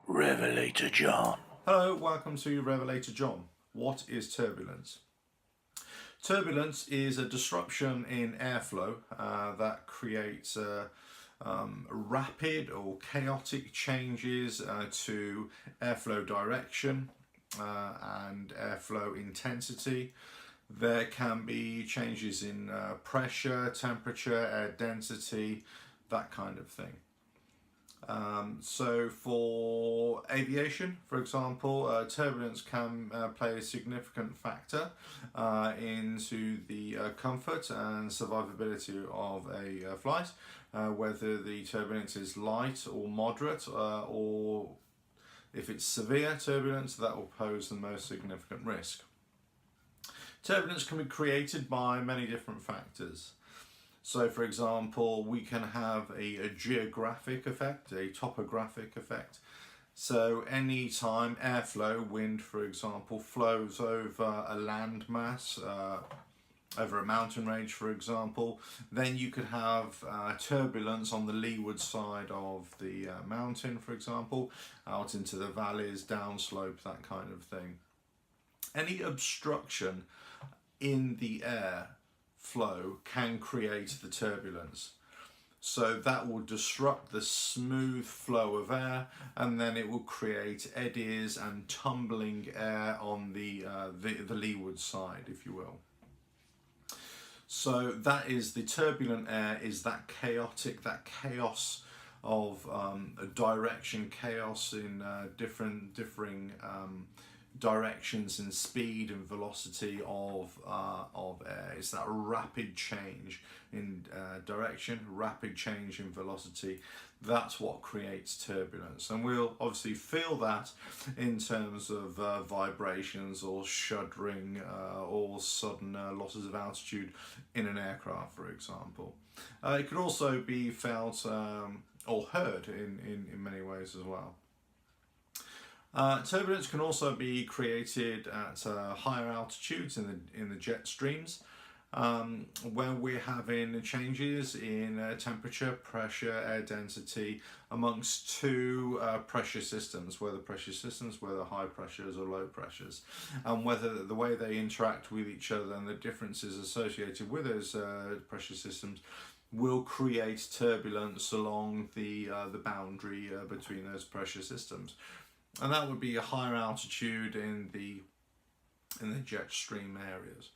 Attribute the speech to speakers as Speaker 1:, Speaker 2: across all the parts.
Speaker 1: Revelator John.
Speaker 2: Hello, welcome to Revelator John. What is turbulence? Turbulence is a disruption in airflow that creates rapid or chaotic changes to airflow direction and airflow intensity. There can be changes in pressure, temperature, air density, that kind of thing. So for aviation, for example, turbulence can play a significant factor into the comfort and survivability of a flight, whether the turbulence is light or moderate, or if it's severe turbulence, that will pose the most significant risk. Turbulence can be created by many different factors. So, for example, we can have a geographic effect, a topographic effect. So, any time airflow, wind, for example, flows over a landmass, over a mountain range, for example, then you could have turbulence on the leeward side of the mountain, for example, out into the valleys, downslope, that kind of thing. Any obstruction in the air flow can create the turbulence. So that will disrupt the smooth flow of air, and then it will create eddies and tumbling air on the leeward side, if you will. So that is the turbulent air, is that chaotic, that chaos of direction, chaos in differing directions and speed and velocity of air. It's that rapid change in direction, rapid change in velocity. That's what creates turbulence, and we'll obviously feel that in terms of vibrations or shuddering or sudden losses of altitude in an aircraft, for example. It could also be felt or heard in many ways as well. Turbulence can also be created at higher altitudes in the jet streams, where we're having changes in temperature, pressure, air density amongst two pressure systems, whether high pressures or low pressures, and whether the way they interact with each other and the differences associated with those pressure systems will create turbulence along the boundary between those pressure systems. And that would be a higher altitude in the jet stream areas.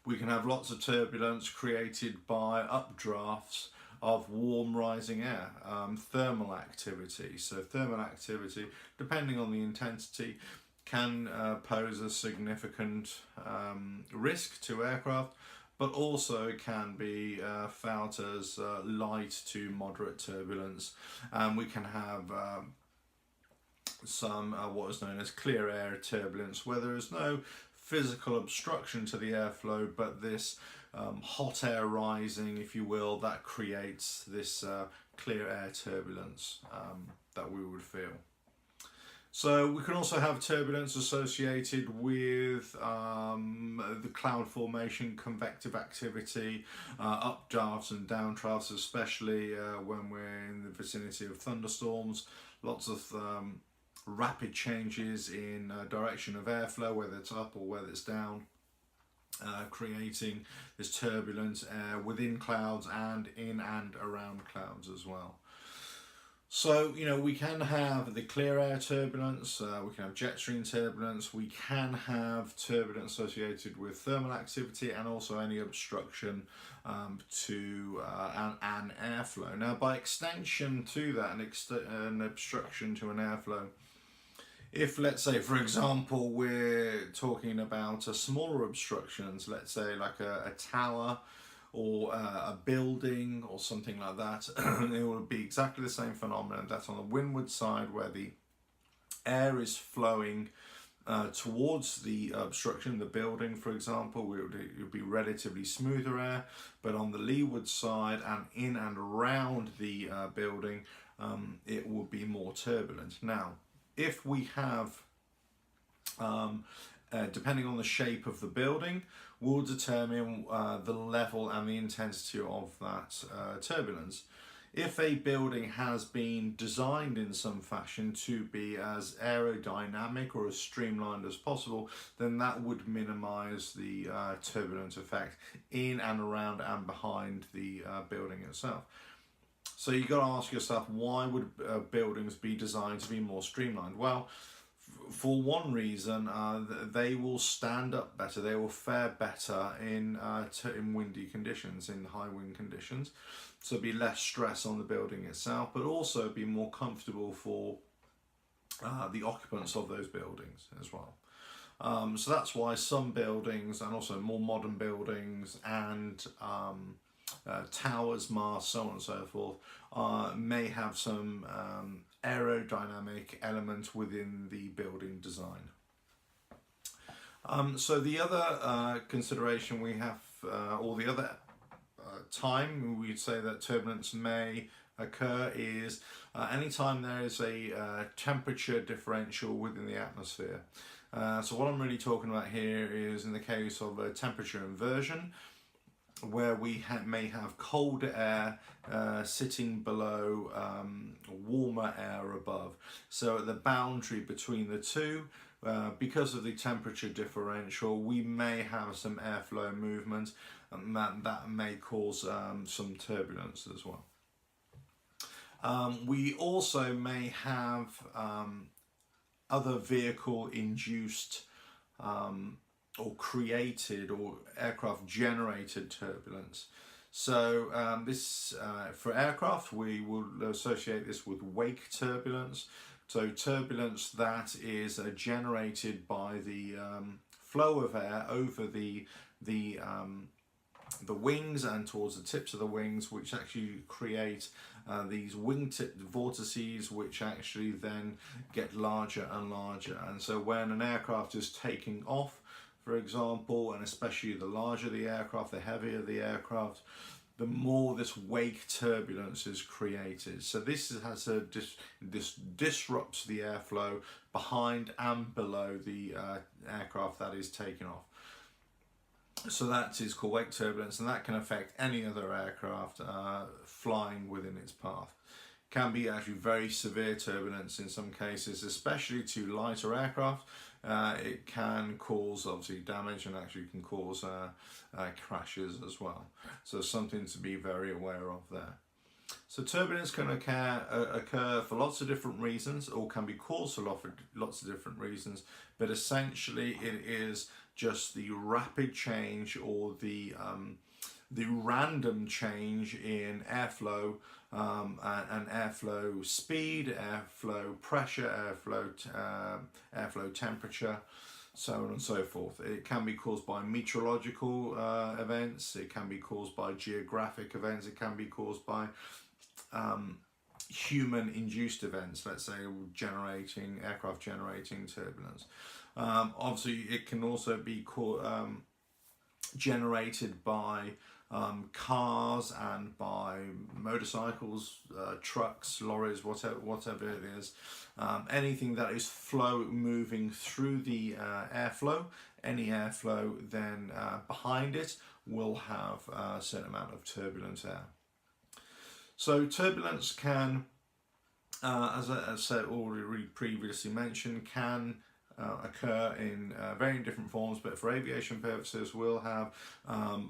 Speaker 2: We can have lots of turbulence created by updrafts of warm rising air, thermal activity. So thermal activity, depending on the intensity, can pose a significant risk to aircraft, but also can be felt as light to moderate turbulence. And we can have some what is known as clear air turbulence, where there is no physical obstruction to the airflow, but this hot air rising, if you will, that creates this clear air turbulence that we would feel. So we can also have turbulence associated with the cloud formation, convective activity, updrafts and downdrafts, especially when we're in the vicinity of thunderstorms. Lots of rapid changes in direction of airflow, whether it's up or whether it's down, creating this turbulent air within clouds and in and around clouds as well. So, we can have the clear air turbulence, we can have jet stream turbulence, we can have turbulence associated with thermal activity, and also any obstruction to an airflow. Now, by extension to that, an obstruction to an airflow, if, let's say, for example, we're talking about smaller obstructions, let's say like a tower or a building or something like that, it will be exactly the same phenomenon. That's on the windward side, where the air is flowing towards the obstruction, the building, for example. It would be relatively smoother air, but on the leeward side and in and around the building, it will be more turbulent. Now, if we have, depending on the shape of the building, will determine the level and the intensity of that turbulence. If a building has been designed in some fashion to be as aerodynamic or as streamlined as possible, then that would minimize the turbulence effect in and around and behind the building itself. So you've got to ask yourself, why would buildings be designed to be more streamlined? Well, for one reason, they will stand up better, they will fare better in windy conditions, in high wind conditions. So be less stress on the building itself, but also be more comfortable for the occupants of those buildings as well. So that's why some buildings, and also more modern buildings and towers, masts, so on and so forth, may have some aerodynamic element within the building design. So the other consideration we have, or the other time we'd say that turbulence may occur, is anytime there is a temperature differential within the atmosphere. So what I'm really talking about here is in the case of a temperature inversion, where we may have colder air sitting below warmer air above. So at the boundary between the two, because of the temperature differential, we may have some airflow movement, and that may cause some turbulence as well. We also may have other vehicle induced or created or aircraft generated turbulence. So this for aircraft, we will associate this with wake turbulence. So turbulence that is generated by the flow of air over the wings and towards the tips of the wings, which actually create these wingtip vortices, which actually then get larger and larger. And so when an aircraft is taking off, for example, and especially the larger the aircraft, the heavier the aircraft, the more this wake turbulence is created. So this disrupts the airflow behind and below the aircraft that is taking off. So that is called wake turbulence, and that can affect any other aircraft flying within its path. Can be actually very severe turbulence in some cases, especially to lighter aircraft. It can cause obviously damage and actually can cause crashes as well. So something to be very aware of there. So turbulence can occur for lots of different reasons, or can be caused for lots of different reasons, but essentially it is just the rapid change or the random change in airflow and airflow speed, airflow pressure, airflow temperature, so on and so forth. It can be caused by meteorological events, it can be caused by geographic events, it can be caused by human-induced events, let's say aircraft generating turbulence. Obviously, it can also be generated by cars and by motorcycles, trucks, lorries, whatever it is. Anything that is moving through the airflow, any airflow then behind it will have a certain amount of turbulent air. So turbulence can, as I said already previously mentioned, can occur in very different forms, but for aviation purposes we'll have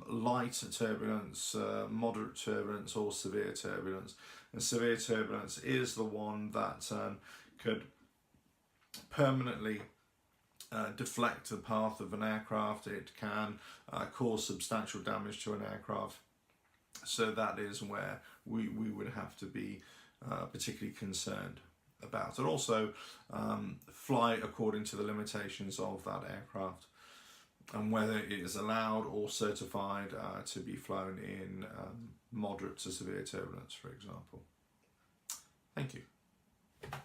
Speaker 2: light turbulence, moderate turbulence, or severe turbulence. And severe turbulence is the one that could permanently deflect the path of an aircraft. It can cause substantial damage to an aircraft. So that is where we would have to be particularly concerned about, and also fly according to the limitations of that aircraft and whether it is allowed or certified to be flown in moderate to severe turbulence, for example. Thank you.